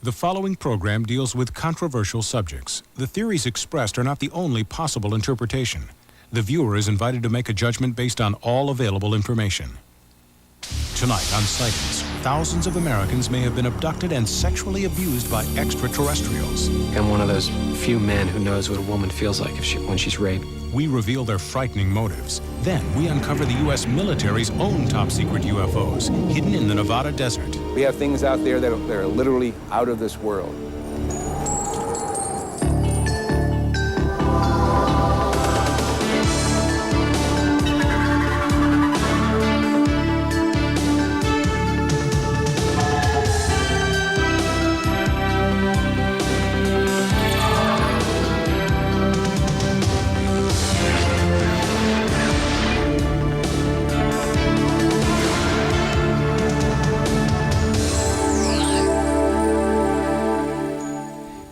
The following program deals with controversial subjects. The theories expressed are not the only possible interpretation. The viewer is invited to make a judgment based on all available information. Tonight on Sightings, thousands of Americans may have been abducted and sexually abused by extraterrestrials. I'm one of those few men who knows what a woman feels like when she's raped. We reveal their frightening motives. Then we uncover the U.S. military's own top-secret UFOs, hidden in the Nevada desert. We have things out there that are literally out of this world.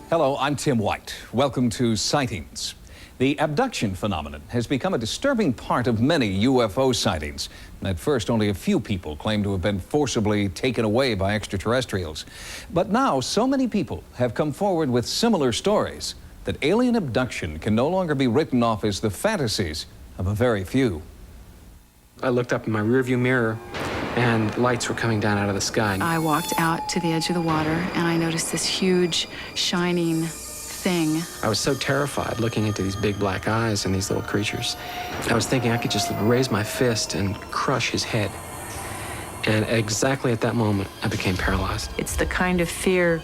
Hello, I'm Tim White. Welcome to Sightings. The abduction phenomenon has become a disturbing part of many UFO sightings. At first, only a few people claim to have been forcibly taken away by extraterrestrials. But now, so many people have come forward with similar stories that alien abduction can no longer be written off as the fantasies of a very few. I looked up in my rearview mirror and lights were coming down out of the sky. I walked out to the edge of the water and I noticed this huge, shining thing. I was so terrified looking into these big black eyes and these little creatures. I was thinking I could just raise my fist and crush his head. And exactly at that moment, I became paralyzed. It's the kind of fear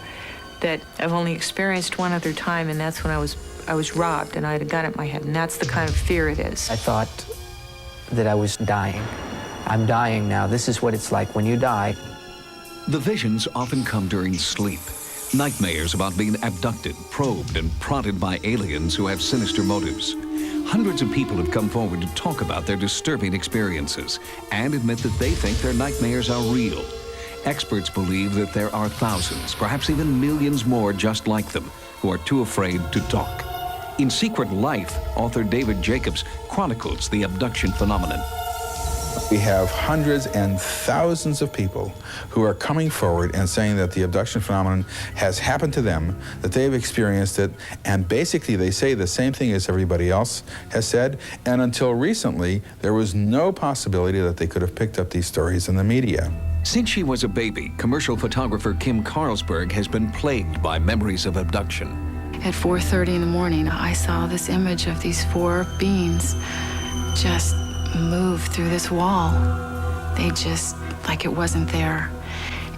that I've only experienced one other time, and that's when I was robbed and I had a gun at my head, and that's the kind of fear it is. I thought that I was dying. I'm dying now. This is what it's like when you die. The visions often come during sleep. Nightmares about being abducted, probed, and prodded by aliens who have sinister motives. Hundreds of people have come forward to talk about their disturbing experiences and admit that they think their nightmares are real. Experts believe that there are thousands, perhaps even millions more just like them, who are too afraid to talk. In Secret Life, author David Jacobs chronicles the abduction phenomenon. We have hundreds and thousands of people who are coming forward and saying that the abduction phenomenon has happened to them, that they've experienced it, and basically they say the same thing as everybody else has said, and until recently, there was no possibility that they could have picked up these stories in the media. Since she was a baby, commercial photographer Kim Carlsberg has been plagued by memories of abduction. At 4:30 in the morning, I saw this image of these four beings just move through this wall. They just, like it wasn't there.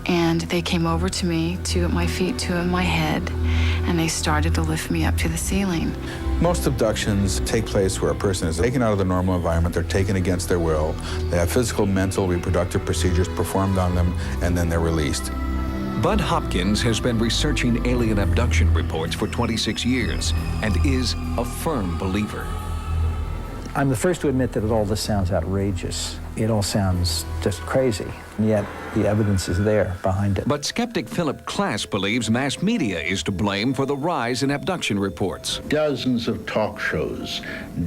And they came over to me, two at my feet, two at my head, and they started to lift me up to the ceiling. Most abductions take place where a person is taken out of the normal environment, they're taken against their will, they have physical, mental, reproductive procedures performed on them, and then they're released. Bud Hopkins has been researching alien abduction reports for 26 years and is a firm believer. I'm the first to admit that all this sounds outrageous. It all sounds just crazy, and yet the evidence is there behind it. But skeptic Philip Klass believes mass media is to blame for the rise in abduction reports. Dozens of talk shows,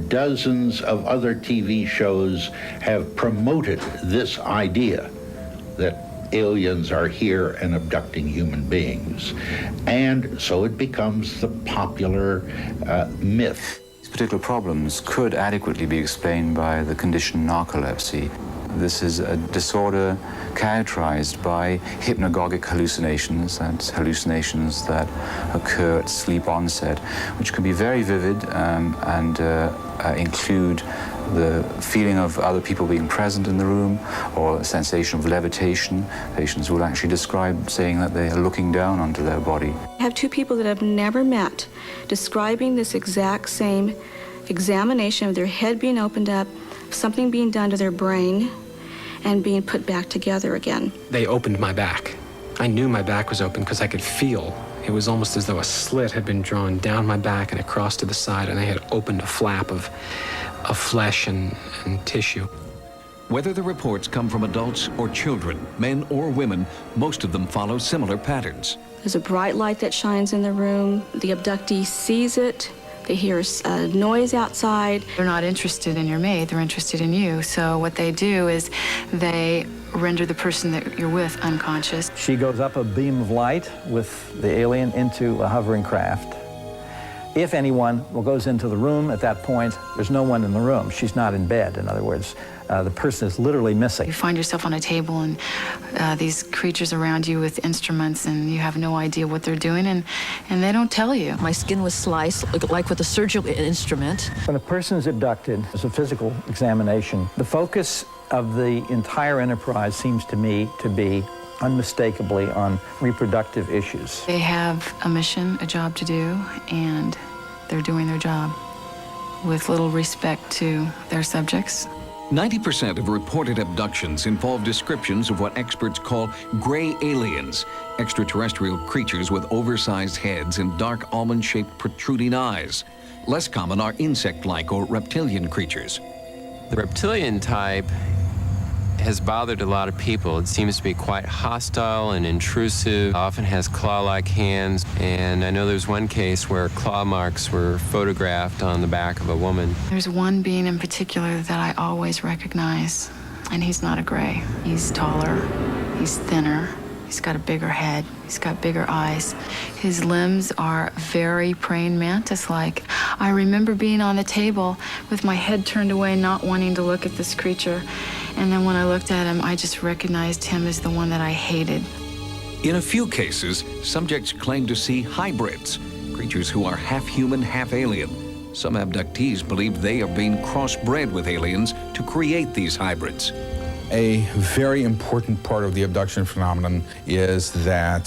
dozens of other TV shows have promoted this idea that aliens are here and abducting human beings. And so it becomes the popular myth. Particular problems could adequately be explained by the condition narcolepsy. This is a disorder characterized by hypnagogic hallucinations, that's hallucinations that occur at sleep onset, which can be very vivid and include the feeling of other people being present in the room or a sensation of levitation. Patients will actually describe saying that they are looking down onto their body. I have two people that I've never met describing this exact same examination of their head being opened up, something being done to their brain, and being put back together again. They opened my back. I knew my back was open because I could feel. It was almost as though a slit had been drawn down my back and across to the side, and they had opened a flap of flesh and tissue. Whether the reports come from adults or children, men or women, most of them follow similar patterns. There's a bright light that shines in the room. The abductee sees it. They hear a noise outside. They're not interested in your mate, they're interested in you. So what they do is they render the person that you're with unconscious. She goes up a beam of light with the alien into a hovering craft. If anyone goes into the room at that point, there's no one in the room. She's not in bed. In other words, the person is literally missing. You find yourself on a table and these creatures around you with instruments, and you have no idea what they're doing, and they don't tell you. My skin was sliced, like with a surgical instrument. When a person is abducted, there's a physical examination. The focus of the entire enterprise seems to me to be unmistakably on reproductive issues. They have a mission, a job to do, and they're doing their job with little respect to their subjects. 90% of reported abductions involve descriptions of what experts call gray aliens, extraterrestrial creatures with oversized heads and dark almond-shaped protruding eyes. Less common are insect-like or reptilian creatures. The reptilian type has bothered a lot of people. It seems to be quite hostile and intrusive, often has claw-like hands, and I know there's one case where claw marks were photographed on the back of a woman. There's one being in particular that I always recognize, and he's not a gray. He's taller, he's thinner, he's got a bigger head, he's got bigger eyes. His limbs are very praying mantis-like. I remember being on the table with my head turned away, not wanting to look at this creature. And then when I looked at him, I just recognized him as the one that I hated. In a few cases, subjects claim to see hybrids, creatures who are half human, half alien. Some abductees believe they are being crossbred with aliens to create these hybrids. A very important part of the abduction phenomenon is that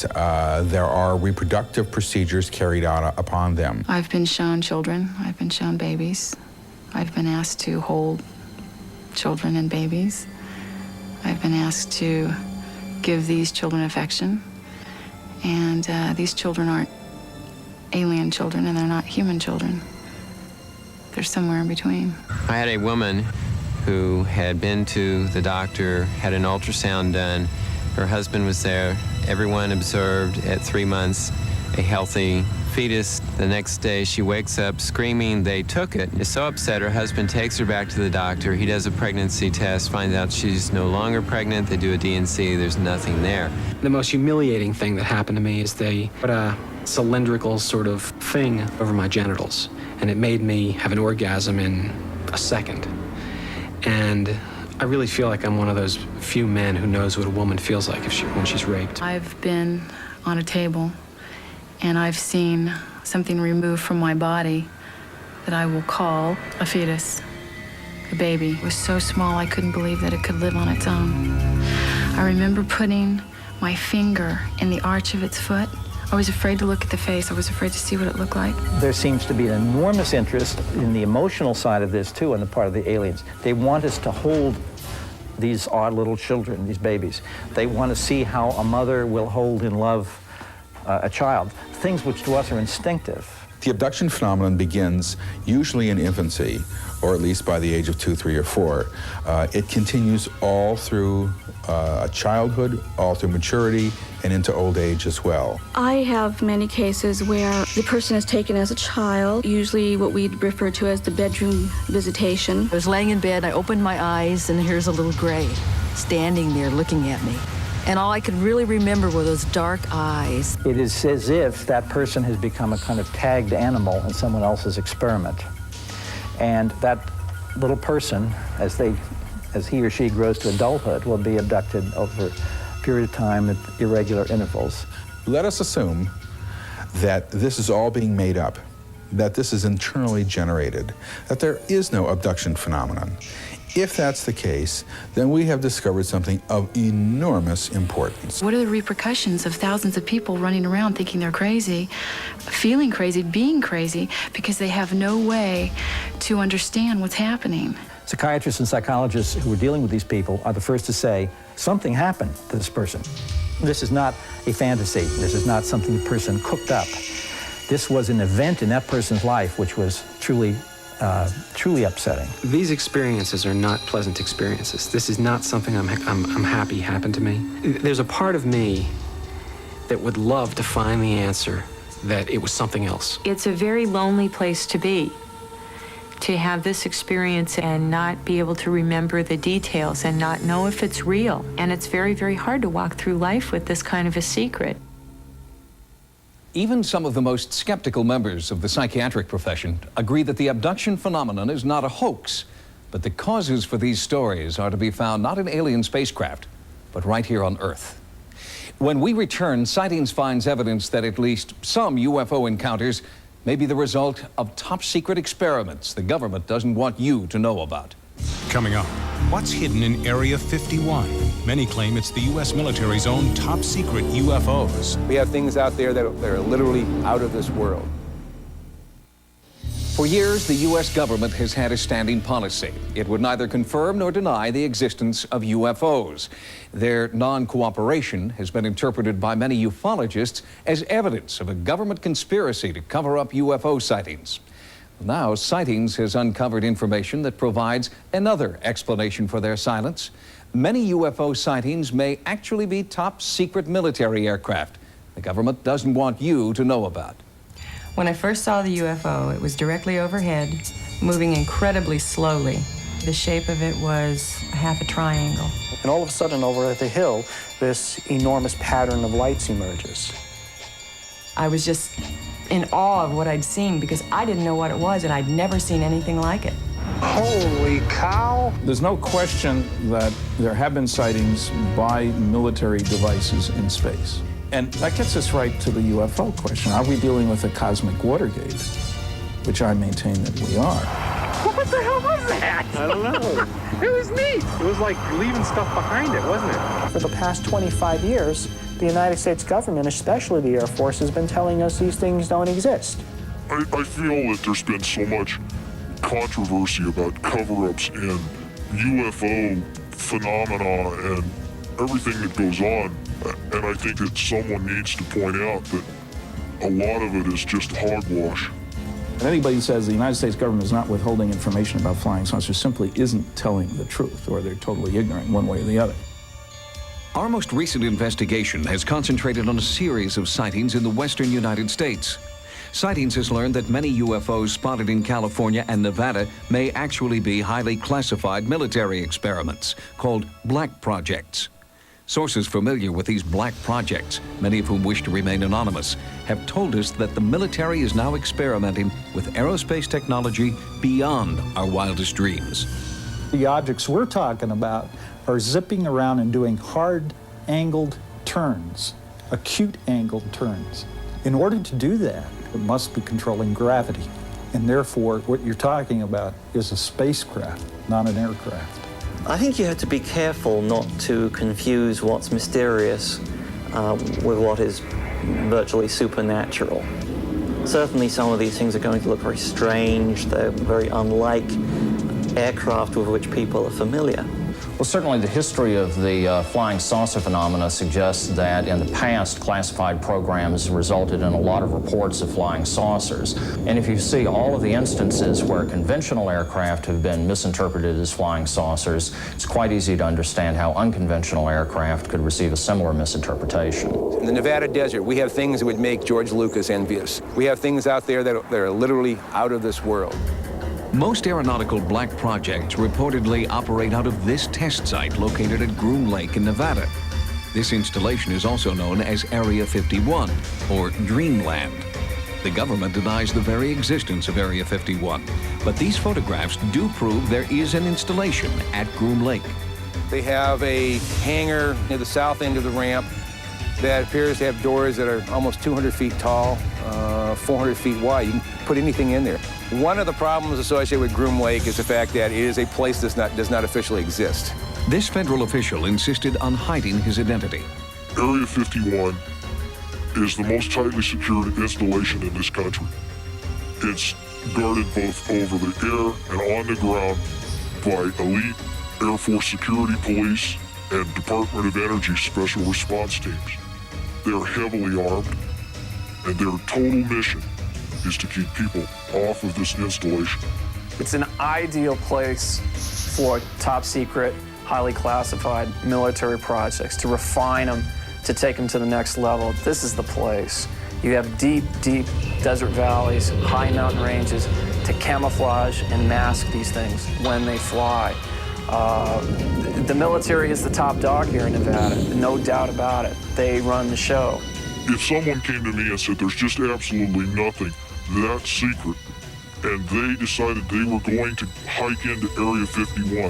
there are reproductive procedures carried out upon them. I've been shown children, I've been shown babies. I've been asked to hold children and babies. I've been asked to give these children affection. And these children aren't alien children, and they're not human children. They're somewhere in between. I had a woman who had been to the doctor, had an ultrasound done. Her husband was there. Everyone observed at 3 months a healthy fetus. The next day she wakes up screaming. They took it. Is so upset, her husband takes her back to the doctor. He does a pregnancy test, finds out she's no longer pregnant. They do a D&C, there's nothing there. The most humiliating thing that happened to me is they put a cylindrical sort of thing over my genitals, and it made me have an orgasm in a second. And I really feel like I'm one of those few men who knows what a woman feels like when she's raped. I've been on a table, and I've seen something removed from my body that I will call a fetus, a baby. It was so small I couldn't believe that it could live on its own. I remember putting my finger in the arch of its foot. I was afraid to look at the face. I was afraid to see what it looked like. There seems to be an enormous interest in the emotional side of this, too, on the part of the aliens. They want us to hold these odd little children, these babies. They want to see how a mother will hold in love a child, things which to us are instinctive. The abduction phenomenon begins usually in infancy, or at least by the age of 2, 3, or 4. It continues all through childhood, all through maturity, and into old age as well. I have many cases where the person is taken as a child, usually what we refer to as the bedroom visitation. I was laying in bed, I opened my eyes, and here's a little gray standing there looking at me. And all I could really remember were those dark eyes. It is as if that person has become a kind of tagged animal in someone else's experiment. And that little person, as he or she grows to adulthood, will be abducted over a period of time at irregular intervals. Let us assume that this is all being made up, that this is internally generated, that there is no abduction phenomenon. If that's the case, then we have discovered something of enormous importance. What are the repercussions of thousands of people running around thinking they're crazy, feeling crazy, being crazy, because they have no way to understand what's happening? Psychiatrists and psychologists who are dealing with these people are the first to say, something happened to this person. This is not a fantasy. This is not something the person cooked up. This was an event in that person's life which was truly upsetting. These experiences are not pleasant experiences. This is not something I'm happy happened to me. There's a part of me that would love to find the answer that it was something else. It's a very lonely place to be, to have this experience and not be able to remember the details and not know if it's real. And it's very, very hard to walk through life with this kind of a secret. Even some of the most skeptical members of the psychiatric profession agree that the abduction phenomenon is not a hoax, but the causes for these stories are to be found not in alien spacecraft, but right here on Earth. When we return, Sightings finds evidence that at least some UFO encounters may be the result of top-secret experiments the government doesn't want you to know about. Coming up, what's hidden in Area 51? Many claim it's the U.S. military's own top-secret UFOs. We have things out there that are literally out of this world. For years, the U.S. government has had a standing policy. It would neither confirm nor deny the existence of UFOs. Their non-cooperation has been interpreted by many ufologists as evidence of a government conspiracy to cover up UFO sightings. Now, Sightings has uncovered information that provides another explanation for their silence. Many UFO sightings may actually be top-secret military aircraft the government doesn't want you to know about. When I first saw the UFO, it was directly overhead, moving incredibly slowly. The shape of it was half a triangle. And all of a sudden, over at the hill, this enormous pattern of lights emerges. I was just in awe of what I'd seen because I didn't know what it was and I'd never seen anything like it. Holy cow! There's no question that there have been sightings by military devices in space. And that gets us right to the UFO question. Are we dealing with a cosmic Watergate? Which I maintain that we are. What the hell was that? I don't know. It was neat. It was like leaving stuff behind it, wasn't it? For the past 25 years, the United States government, especially the Air Force, has been telling us these things don't exist. I feel that there's been so much controversy about cover-ups and UFO phenomena and everything that goes on. And I think that someone needs to point out that a lot of it is just hogwash. And anybody who says the United States government is not withholding information about flying saucers simply isn't telling the truth, or they're totally ignorant one way or the other. Our most recent investigation has concentrated on a series of sightings in the western United States. Sightings has learned that many UFOs spotted in California and Nevada may actually be highly classified military experiments called black projects. Sources familiar with these black projects, many of whom wish to remain anonymous, have told us that the military is now experimenting with aerospace technology beyond our wildest dreams. The objects we're talking about are zipping around and doing hard-angled turns, acute angled turns. In order to do that, it must be controlling gravity. And therefore, what you're talking about is a spacecraft, not an aircraft. I think you have to be careful not to confuse what's mysterious with what is virtually supernatural. Certainly some of these things are going to look very strange. They're very unlike aircraft with which people are familiar. Well, certainly the history of the flying saucer phenomena suggests that in the past, classified programs resulted in a lot of reports of flying saucers. And if you see all of the instances where conventional aircraft have been misinterpreted as flying saucers, it's quite easy to understand how unconventional aircraft could receive a similar misinterpretation. In the Nevada desert, we have things that would make George Lucas envious. We have things out there that are literally out of this world. Most aeronautical black projects reportedly operate out of this test site located at Groom Lake in Nevada. This installation is also known as Area 51, or Dreamland. The government denies the very existence of Area 51, but these photographs do prove there is an installation at Groom Lake. They have a hangar near the south end of the ramp that appears to have doors that are almost 200 feet tall, 400 feet wide. You can put anything in there. One of the problems associated with Groom Lake is the fact that it is a place that does not officially exist. This federal official insisted on hiding his identity. Area 51 is the most tightly secured installation in this country. It's guarded both over the air and on the ground by elite Air Force security police and Department of Energy special response teams. They're heavily armed, and their total mission is to keep people off of this installation. It's an ideal place for top secret, highly classified military projects, to refine them, to take them to the next level. This is the place. You have deep, deep desert valleys, high mountain ranges. to camouflage and mask these things when they fly. The military is the top dog here in Nevada, no doubt about it. They run the show. If someone came to me and said there's just absolutely nothing that secret, and they decided they were going to hike into Area 51,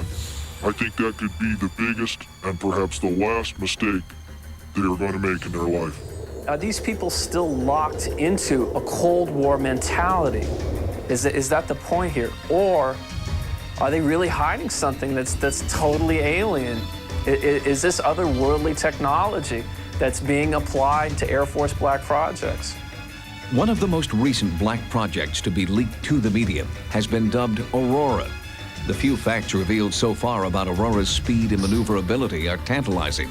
I think that could be the biggest and perhaps the last mistake they are going to make in their life. Are these people still locked into a Cold War mentality? Is that the point here? Or are they really hiding something that's totally alien? Is this otherworldly technology that's being applied to Air Force black projects? One of the most recent black projects to be leaked to the media has been dubbed Aurora. The few facts revealed so far about Aurora's speed and maneuverability are tantalizing.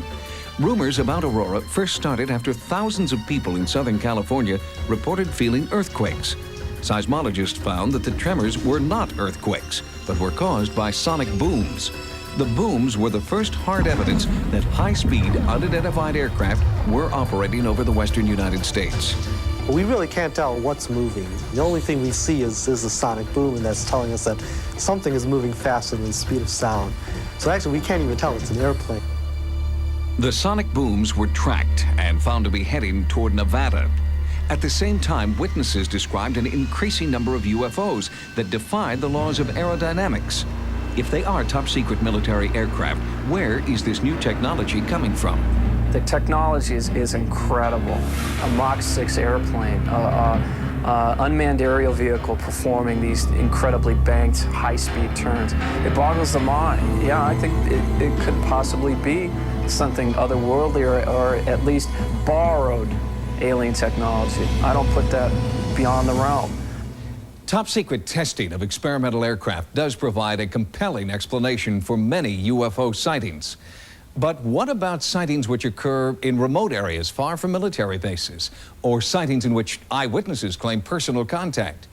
Rumors about Aurora first started after thousands of people in Southern California reported feeling earthquakes. Seismologists found that the tremors were not earthquakes, but were caused by sonic booms. The booms were the first hard evidence that high-speed, unidentified aircraft were operating over the western United States. We really can't tell what's moving. The only thing we see is a sonic boom, and that's telling us that something is moving faster than the speed of sound. So actually, we can't even tell it's an airplane. The sonic booms were tracked and found to be heading toward Nevada. At the same time, witnesses described an increasing number of UFOs that defied the laws of aerodynamics. If they are top-secret military aircraft, where is this new technology coming from? The technology is incredible. A Mach 6 airplane, unmanned aerial vehicle performing these incredibly banked high-speed turns. It boggles the mind. Yeah, I think it could possibly be something otherworldly or at least borrowed alien technology. I don't put that beyond the realm. Top-secret testing of experimental aircraft does provide a compelling explanation for many UFO sightings. But what about sightings which occur in remote areas far from military bases, or sightings in which eyewitnesses claim personal contact?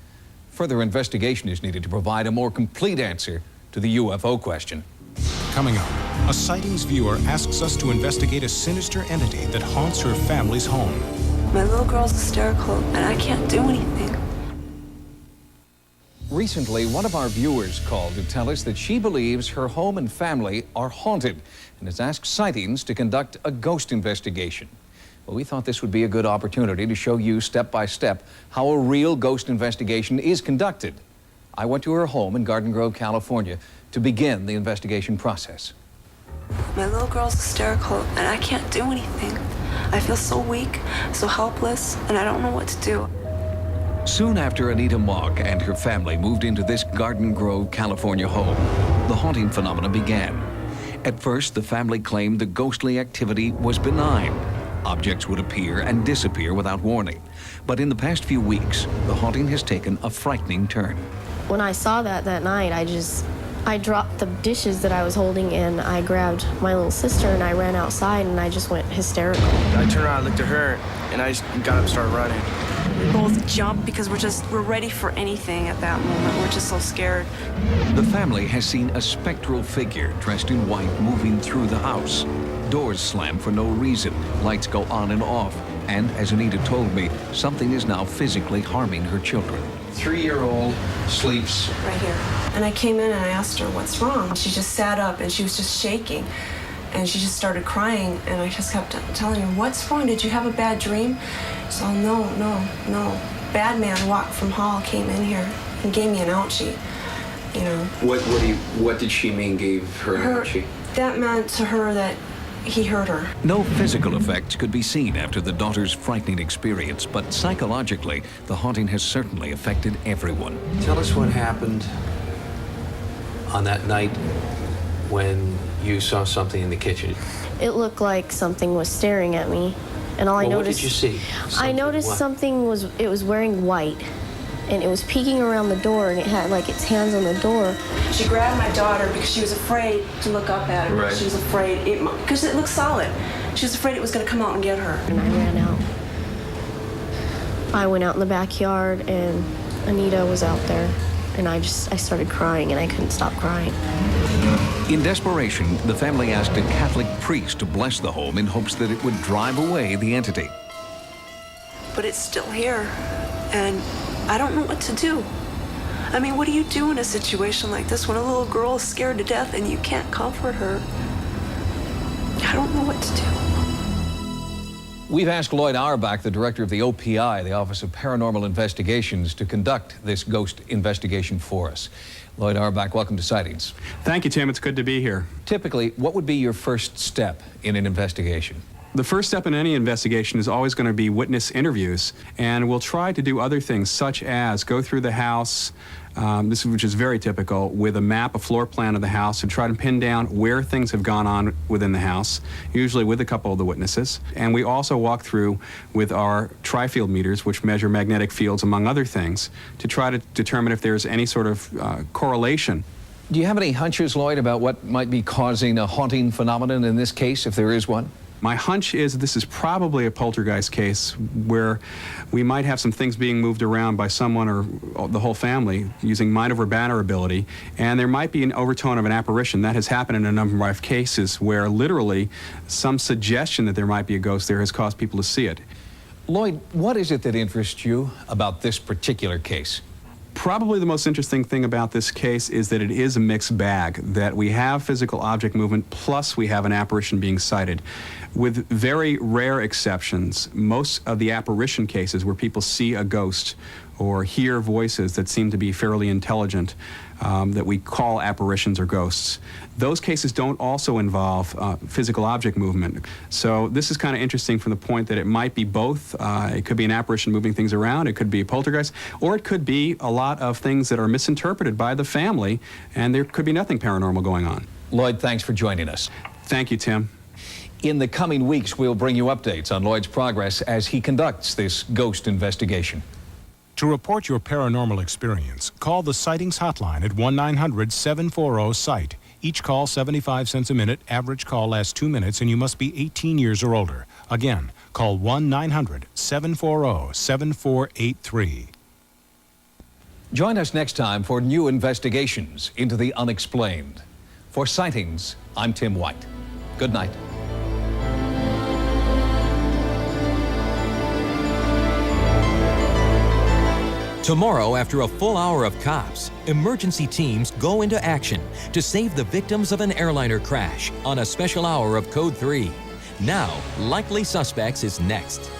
Further investigation is needed to provide a more complete answer to the UFO question. Coming up, a Sightings viewer asks us to investigate a sinister entity that haunts her family's home. My little girl's hysterical, and I can't do anything. Recently, one of our viewers called to tell us that she believes her home and family are haunted and has asked Sightings to conduct a ghost investigation. Well, we thought this would be a good opportunity to show you step by step how a real ghost investigation is conducted. I went to her home in Garden Grove, California to begin the investigation process. My little girl's hysterical, and I can't do anything. I feel so weak, so helpless, and I don't know what to do. Soon after Anita Mock and her family moved into this Garden Grove, California home, the haunting phenomena began. At first, the family claimed the ghostly activity was benign. Objects would appear and disappear without warning. But in the past few weeks, the haunting has taken a frightening turn. When I saw that night, I dropped the dishes that I was holding, and I grabbed my little sister and I ran outside, and I just went hysterical. I turned around, looked at her, and I just got up and started running. We both jumped because we're ready for anything at that moment. We're just so scared. The family has seen a spectral figure dressed in white moving through the house. Doors slam for no reason, lights go on and off, and as Anita told me, something is now physically harming her children. 3-year-old sleeps right here. And I came in and I asked her, what's wrong? She just sat up and she was just shaking. And she just started crying, and I just kept telling her, what's wrong? Did you have a bad dream? So, no. Bad man walked from hall, came in here, and gave me an ouchie, you know. What did she mean gave her an ouchie? That meant to her that he hurt her. No physical effects could be seen after the daughter's frightening experience, but psychologically, the haunting has certainly affected everyone. Tell us what happened on that night when you saw something in the kitchen. It looked like something was staring at me, and all I noticed. What did you see? I noticed something was wearing white, and it was peeking around the door, and it had like its hands on the door. She grabbed my daughter because she was afraid to look up at her. Right. She was afraid because it looked solid. She was afraid it was going to come out and get her. And I ran out. I went out in the backyard, and Anita was out there, and I started crying, and I couldn't stop crying. In desperation, the family asked a Catholic priest to bless the home in hopes that it would drive away the entity. But it's still here, and I don't know what to do. I mean, what do you do in a situation like this when a little girl is scared to death and you can't comfort her? I don't know what to do. We've asked Lloyd Auerbach, the director of the OPI, the Office of Paranormal Investigations, to conduct this ghost investigation for us. Lloyd Auerbach, welcome to Sightings. Thank you, Tim. It's good to be here. Typically, what would be your first step in an investigation? The first step in any investigation is always going to be witness interviews, and we'll try to do other things such as go through the house, which is very typical, with a map, a floor plan of the house, and try to pin down where things have gone on within the house, usually with a couple of the witnesses. And we also walk through with our tri-field meters, which measure magnetic fields, among other things, to try to determine if there's any sort of correlation. Do you have any hunches, Lloyd, about what might be causing a haunting phenomenon in this case, if there is one? My hunch is this is probably a poltergeist case where we might have some things being moved around by someone or the whole family using mind over matter ability, and there might be an overtone of an apparition. That has happened in a number of cases where literally some suggestion that there might be a ghost there has caused people to see it. Lloyd, what is it that interests you about this particular case? Probably the most interesting thing about this case is that it is a mixed bag, that we have physical object movement plus we have an apparition being sighted. With very rare exceptions, most of the apparition cases where people see a ghost or hear voices that seem to be fairly intelligent, that we call apparitions or ghosts, those cases don't also involve physical object movement. So this is kind of interesting from the point that it might be both. It could be an apparition moving things around, it could be a poltergeist, or it could be a lot of things that are misinterpreted by the family, and there could be nothing paranormal going on. Lloyd, thanks for joining us. Thank you, Tim. In the coming weeks, we'll bring you updates on Lloyd's progress as he conducts this ghost investigation. To report your paranormal experience, call the Sightings hotline at 1-900-740-SIGHT. Each call 75 cents a minute. Average call lasts 2 minutes, and you must be 18 years or older. Again, call 1-900-740-7483. Join us next time for new investigations into the unexplained. For Sightings, I'm Tim White. Good night. Tomorrow, after a full hour of cops, emergency teams go into action to save the victims of an airliner crash on a special hour of Code 3. Now, Likely Suspects is next.